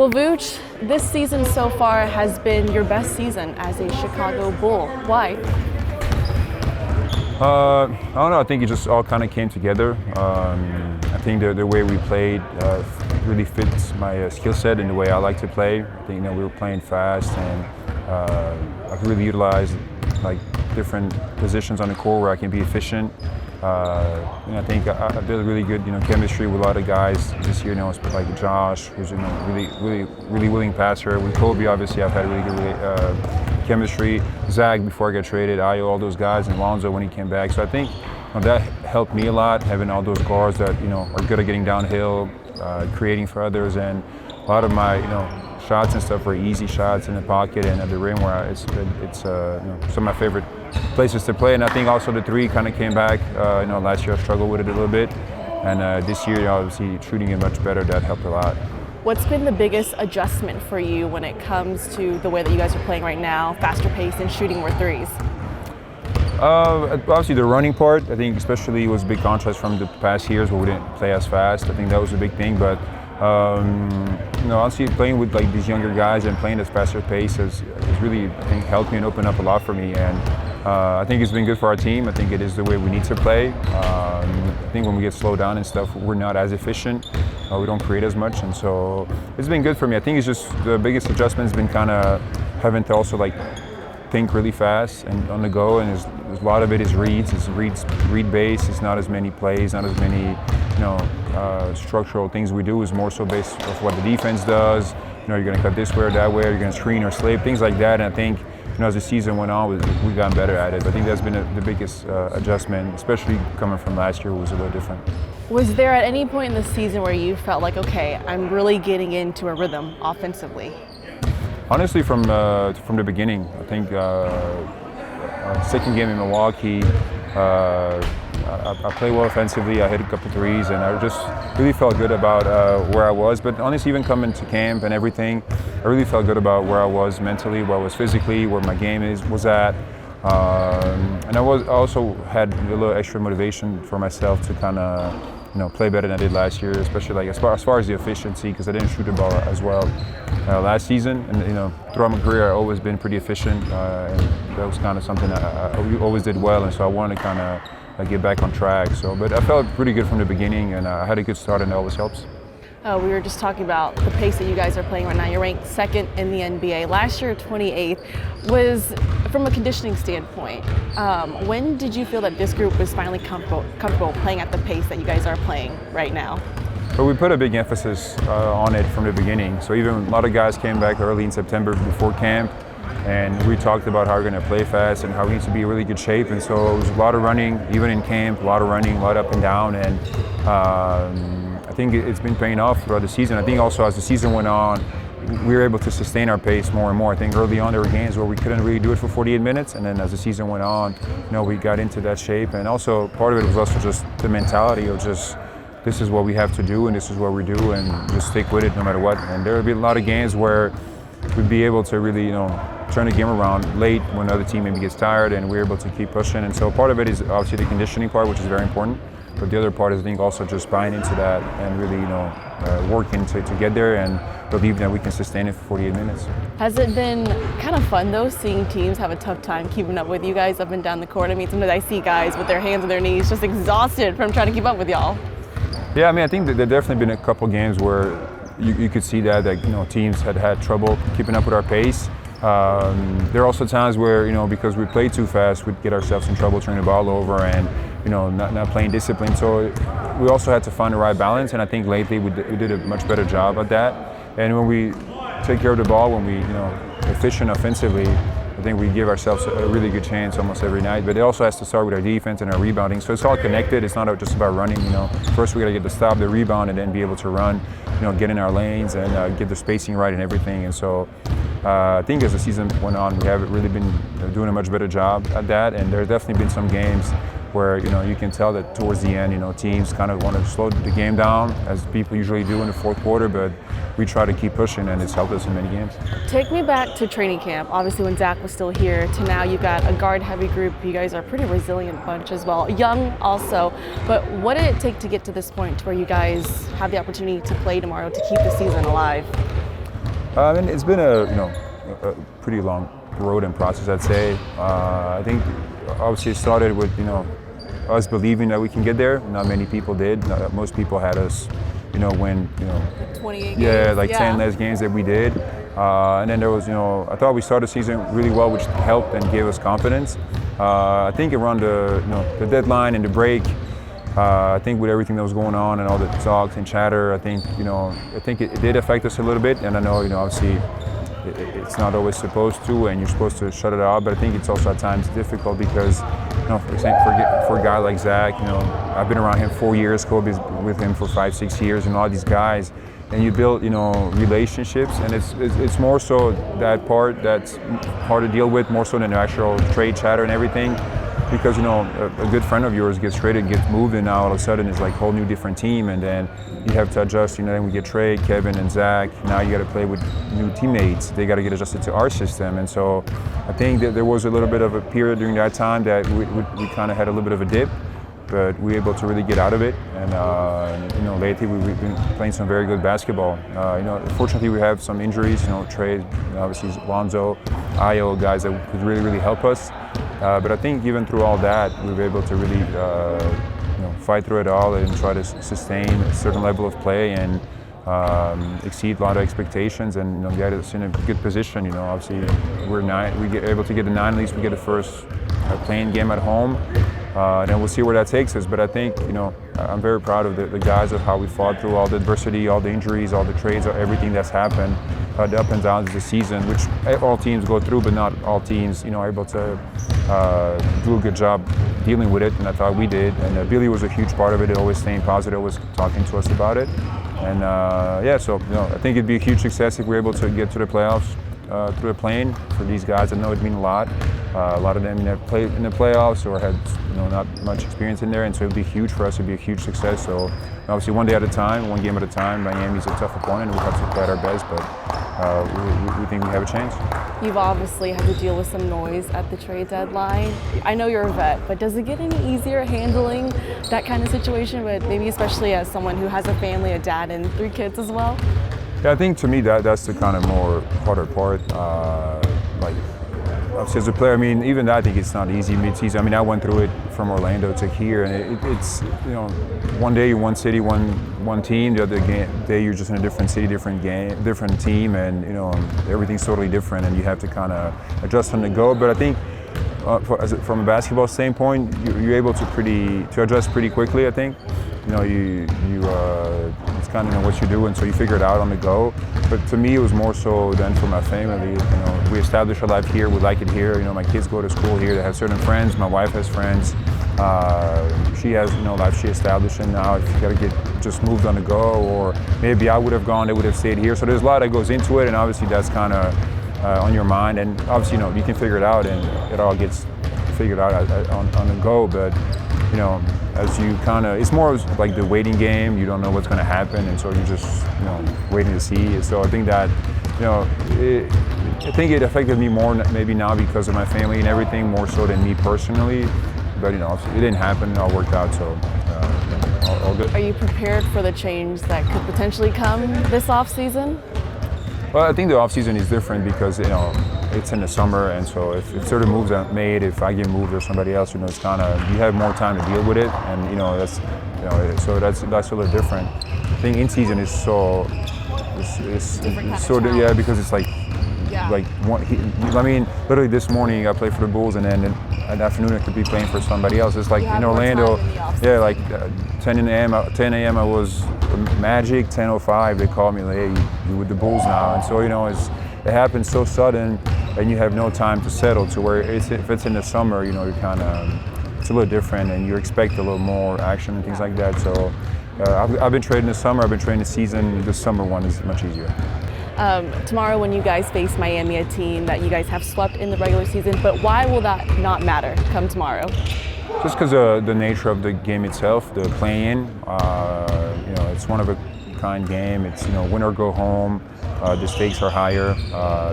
Well, Vooch, this season so far has been your best season as a Chicago Bull. Why? I don't know. I think it just all kind of came together. I think the way we played really fits my skill set and the way I like to play. I think we were playing fast, and I could really utilize like different positions on the court where I can be efficient. I think I built a really good chemistry with a lot of guys this year. Like Josh, who's really willing passer. With Kobe, obviously, I've had really good chemistry. Zach before I got traded, Ayo, all those guys, and Lonzo when he came back. So I think that helped me a lot, having all those guards that are good at getting downhill, creating for others, and a lot of my shots and stuff were easy shots in the pocket and at the rim, where it's some of my favorite places to play. And I think also the three kind of came back. Last year I struggled with it a little bit, and this year obviously shooting it much better. That helped a lot. What's been the biggest adjustment for you when it comes to the way that you guys are playing right now, faster pace and shooting more threes? Obviously the running part, I think especially was a big contrast from the past years where we didn't play as fast. I think that was a big thing, but honestly playing with like these younger guys and playing at faster pace has really, I think, helped me and opened up a lot for me. And I think it's been good for our team. I think it is the way we need to play. I think when we get slowed down and stuff, we're not as efficient. We don't create as much, and so it's been good for me. I think it's just the biggest adjustment has been kind of having to also like think really fast and on the go, and there's a lot of it is reads. It's read based. It's not as many plays, not as many structural things we do. Is more so based off what the defense does. You're going to cut this way or that way, or you're going to screen or slip, things like that. And I think as the season went on, we got better at it. I think that's been the biggest adjustment, especially coming from last year, was a little different. Was there at any point in the season where you felt like, okay, I'm really getting into a rhythm offensively? Honestly, from the beginning, I think second game in Milwaukee, I played well offensively. I hit a couple threes, and I just really felt good about where I was. But honestly, even coming to camp and everything, I really felt good about where I was mentally, where I was physically, where my game was at. And I also had a little extra motivation for myself to kind of play better than I did last year, especially like as far as the efficiency, because I didn't shoot the ball as well last season. And throughout my career, I've always been pretty efficient, and that was kind of something I always did well. And so I wanted to kind of get back on track. But I felt pretty good from the beginning, and I had a good start, and that always helps. We were just talking about the pace that you guys are playing right now. You're ranked second in the NBA. Last year, 28th. Was from a conditioning standpoint, when did you feel that this group was finally comfortable playing at the pace that you guys are playing right now? But we put a big emphasis on it from the beginning. So even a lot of guys came back early in September before camp, and we talked about how we're going to play fast and how we need to be in really good shape. And so it was a lot of running, even in camp, a lot of running, a lot up and down. And I think it's been paying off throughout the season. I think also as the season went on, we were able to sustain our pace more and more. I think early on there were games where we couldn't really do it for 48 minutes, and then as the season went on, we got into that shape. And also part of it was also just the mentality of just, this is what we have to do and this is what we do, and just stick with it no matter what. And there would be a lot of games where we'd be able to really turn the game around late when the other team maybe gets tired, and we're able to keep pushing. And so part of it is obviously the conditioning part, which is very important. But the other part is, I think, also just buying into that and really, working to get there and believe that we can sustain it for 48 minutes. Has it been kind of fun, though, seeing teams have a tough time keeping up with you guys up and down the court? I mean, sometimes I see guys with their hands on their knees just exhausted from trying to keep up with y'all. Yeah, I mean, I think that there definitely been a couple games where you could see that teams had trouble keeping up with our pace. There are also times where, because we play too fast, we'd get ourselves in trouble turning the ball over and, not playing discipline. So we also had to find the right balance, and I think lately we did a much better job at that. And when we take care of the ball, when we, efficient offensively, I think we give ourselves a really good chance almost every night. But it also has to start with our defense and our rebounding. So it's all connected. It's not just about running. First we got to get the stop, the rebound, and then be able to run. Get in our lanes and get the spacing right and everything. And so I think as the season went on, we have really been doing a much better job at that. And there's definitely been some games where you can tell that towards the end, teams kind of want to slow the game down, as people usually do in the fourth quarter, but we try to keep pushing, and it's helped us in many games. Take me back to training camp, obviously when Zach was still here, to now you've got a guard-heavy group. You guys are a pretty resilient bunch as well, young also, but what did it take to get to this point where you guys have the opportunity to play tomorrow to keep the season alive? And it's been a pretty long road and process, I'd say. I think obviously it started with us believing that we can get there. Not many people did. Most people had us win 28 yeah, games. 10 less games that we did. And then there was I thought we started the season really well, which helped and gave us confidence. I think around the deadline and the break, I think with everything that was going on and all the talks and chatter, I think it did affect us a little bit. And I know obviously it's not always supposed to, and you're supposed to shut it out. But I think it's also at times difficult because for a guy like Zach, I've been around him 4 years, Kobe's with him for 5-6 years, and all these guys, and you build relationships, and it's more so that part that's hard to deal with, more so than the actual trade chatter and everything. Because a good friend of yours gets traded, gets moved, and now all of a sudden it's like a whole new different team, and then you have to adjust. Then we get Trey, Kevin, and Zach. Now you got to play with new teammates. They got to get adjusted to our system, and so I think that there was a little bit of a period during that time that we kind of had a little bit of a dip, but we were able to really get out of it. And lately we've been playing some very good basketball. Fortunately we have some injuries. Trey, obviously Lonzo, Ayo, guys that could really help us. But I think even through all that, we were able to really fight through it all and try to sustain a certain level of play and exceed a lot of expectations and get us in a good position. Obviously we're we get able to get the 9, at least we get the first playing game at home. And we'll see where that takes us. But I think I'm very proud of the guys of how we fought through all the adversity, all the injuries, all the trades, everything that's happened, the up and downs of the season, which all teams go through, but not all teams are able to do a good job dealing with it, and I thought we did. And Billy was a huge part of it, always staying positive, always talking to us about it. And so I think it'd be a huge success if we're able to get to the playoffs through the plane. For these guys, I know it'd mean a lot. A lot of them have played in the playoffs or had not much experience in there, and so it'd be huge for us. It'd be a huge success. So obviously, one day at a time, one game at a time. Miami's a tough opponent, and we have to play at our best, but we think we have a chance. You've obviously had to deal with some noise at the trade deadline. I know you're a vet, but does it get any easier handling that kind of situation? But maybe especially as someone who has a family, a dad, and 3 kids as well. Yeah, I think to me that's the kind of more harder part. Obviously as a player, even that I think it's not easy mid-season. I went through it from Orlando to here, and it's one day you're one city, one team. The other day you're just in a different city, different game, different team, and everything's totally different, and you have to kind of adjust on the go. But I think from a basketball standpoint, you're able to adjust pretty quickly. I think it's kind of what you do, and so you figure it out on the go. But to me, it was more so than for my family. We established our life here. We like it here. My kids go to school here. They have certain friends. My wife has friends. She has life she established, and now if you got to get just moved on the go, or maybe I would have gone, they would have stayed here. So there's a lot that goes into it, and obviously that's kind of on your mind. And obviously, you can figure it out, and it all gets figured out on the go. But as you it's more like the waiting game. You don't know what's going to happen, and so you're just waiting to see. So I think that I think it affected me more maybe now because of my family and everything, more so than me personally. But it didn't happen. It all worked out. So all good. Are you prepared for the change that could potentially come this off season? Well, I think the off season is different because it's in the summer, and so if certain moves are made, if I get moved or somebody else, it's kind of you have more time to deal with it, and that's so that's a little different. I think in season is so yeah, because it's like literally this morning I played for the Bulls, and then in the afternoon I could be playing for somebody else. It's like in Orlando, 10 a.m. I was Magic, 10:05 they called me like, hey, you with the Bulls now, and so it happens so sudden, and you have no time to settle to where if it's in the summer, you're kind of it's a little different, and you expect a little more action and things like that. So I've been trading the summer, I've been trading the season. The summer one is much easier. Tomorrow when you guys face Miami, a team that you guys have swept in the regular season, but why will that not matter come tomorrow? Just because of the nature of the game itself, the play-in, it's one of a kind game. It's win or go home. The stakes are higher.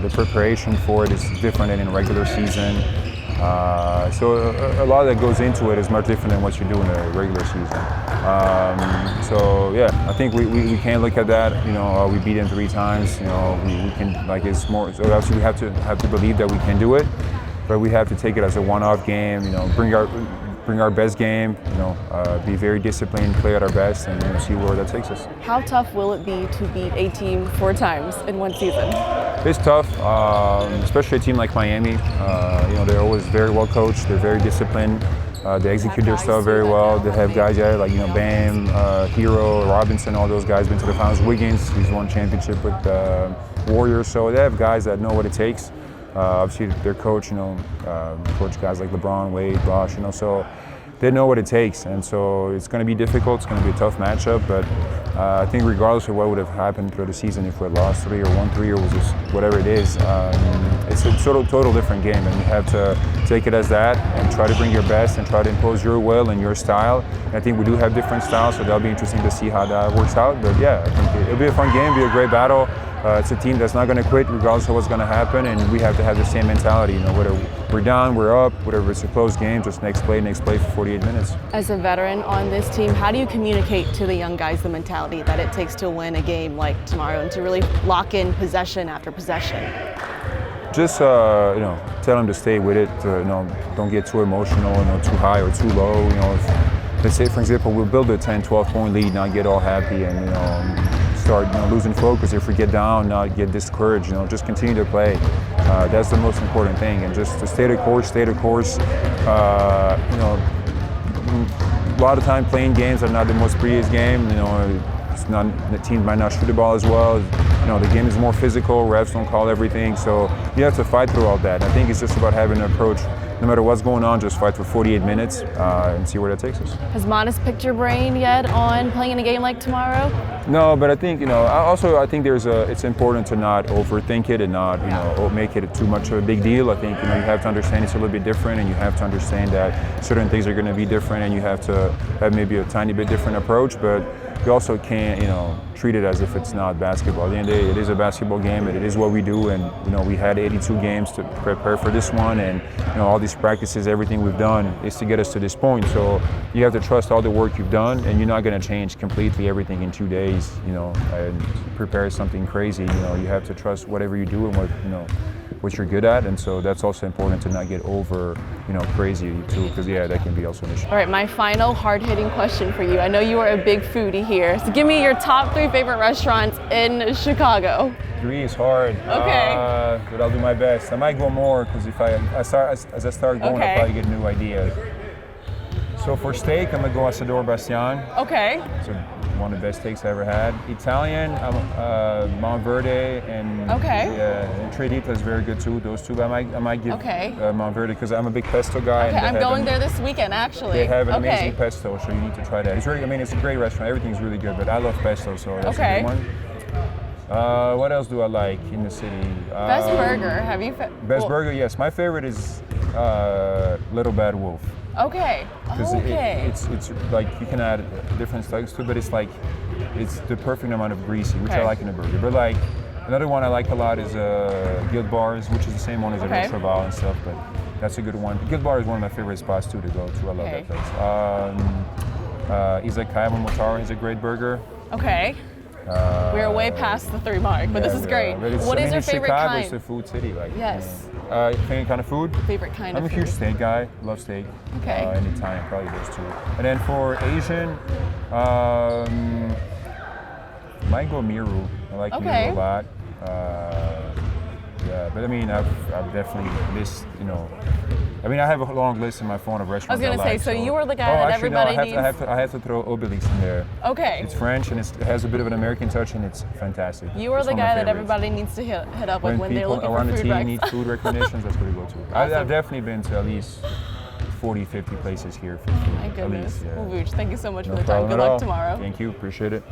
The preparation for it is different than in regular season. So a lot that goes into it is much different than what you do in a regular season. So yeah, I think we can't look at that. We beat them 3 times. We can, like, it's more. So obviously we have to believe that we can do it, but we have to take it as a one-off game. Bring our best game. Be very disciplined, play at our best, and see where that takes us. How tough will it be to beat a team 4 times in one season? It's tough, especially a team like Miami. They're always very well coached. They're very disciplined. They execute their stuff very well. They have guys like Bam, Hero, Robinson, all those guys been to the finals. Wiggins, he's won championship with Warriors. So they have guys that know what it takes. Obviously, their coach, coach guys like LeBron, Wade, Bosh, so they know what it takes. And so it's going to be difficult. It's going to be a tough matchup. But I think regardless of what would have happened through the season, if we had lost 3 or won 3 or was just whatever it is, it's a total different game. And you have to take it as that and try to bring your best and try to impose your will and your style. And I think we do have different styles, so that'll be interesting to see how that works out. But yeah, I think it'll be a fun game, be a great battle. It's a team that's not going to quit regardless of what's going to happen, and we have to have the same mentality. Whether we're down, we're up, whatever it's a close game, just next play for 48 minutes. As a veteran on this team, how do you communicate to the young guys the mentality that it takes to win a game like tomorrow and to really lock in possession after possession? Just tell them to stay with it. Don't get too emotional, too high or too low. Let's say, for example, we'll build a 10, 12-point lead, not get all happy and start losing focus. If we get down, not get discouraged. Just continue to play. That's the most important thing, and just to stay the course. A lot of time playing games are not the most prettiest game. It's not, the team might not shoot the ball as well. The game is more physical. Refs don't call everything, so you have to fight through all that. I think it's just about having an approach. No matter what's going on, just fight for 48 minutes and see where that takes us. Has Modest picked your brain yet on playing in a game like tomorrow? No, but I think I think it's important to not overthink it and not make it too much of a big deal. I think you have to understand it's a little bit different, and you have to understand that certain things are going to be different, and you have to have maybe a tiny bit different approach. But you also can't treat it as if it's not basketball. At the end of the day, it is a basketball game, and it is what we do. And we had 82 games to prepare for this one, and all these practices, everything we've done is to get us to this point. So you have to trust all the work you've done, and you're not going to change completely everything in 2 days. And prepare something crazy. You have to trust whatever you do and what you're good at, and so that's also important to not get over crazy too, because that can be also an issue. All right, my final hard-hitting question for you. I know you are a big foodie here, so give me your top 3 favorite restaurants in Chicago. 3 is hard. Okay. But I'll do my best. I might go more because if I start going, I'll probably get new ideas. So for steak, I'm gonna go Asador Bastian. Okay. So one of the best steaks I ever had. Italian, Montverde and Tredita is very good too. Those 2, but I might give Montverde because I'm a big pesto guy. Okay, I'm going there this weekend actually. They have an amazing pesto, so you need to try that. It's really, it's a great restaurant. Everything's really good, but I love pesto, so that's a good one. What else do I like in the city? Best burger. Have you? Best burger, yes. My favorite is Little Bad Wolf. Okay. Because it's like you can add different stuff to it, but it's the perfect amount of greasy, which I like in a burger. But like another one I like a lot is Guild Bars, which is the same one as a Retroval and stuff, but that's a good one. Guild Bar is one of my favorite spots too to go to. I love that place. Izakaya Momotaro is a great burger. Okay. We're way past the 3 mark, but this is great. What is your favorite Chicago, kind? It's a food city, like. Yes. Favorite kind of food? Favorite kind of food. I'm a huge steak guy. Love steak. Okay. And Italian, probably those 2. And then for Asian, might go Miru. I like Miru a lot. But I've definitely missed, I have a long list in my phone of restaurants. I was going to say, so you are the guy that everybody needs. I have to throw Obelix in there. Okay. It's French and it has a bit of an American touch and it's fantastic. You are the guy that everybody needs to hit up with when they're looking for food. When people around the team need food recommendations, that's where we go to. I've definitely been to at least 40, 50 places here for food. My goodness. At least, Well, Vuce, thank you so much for the time. problem Good at luck all. tomorrow. Thank you. Appreciate it.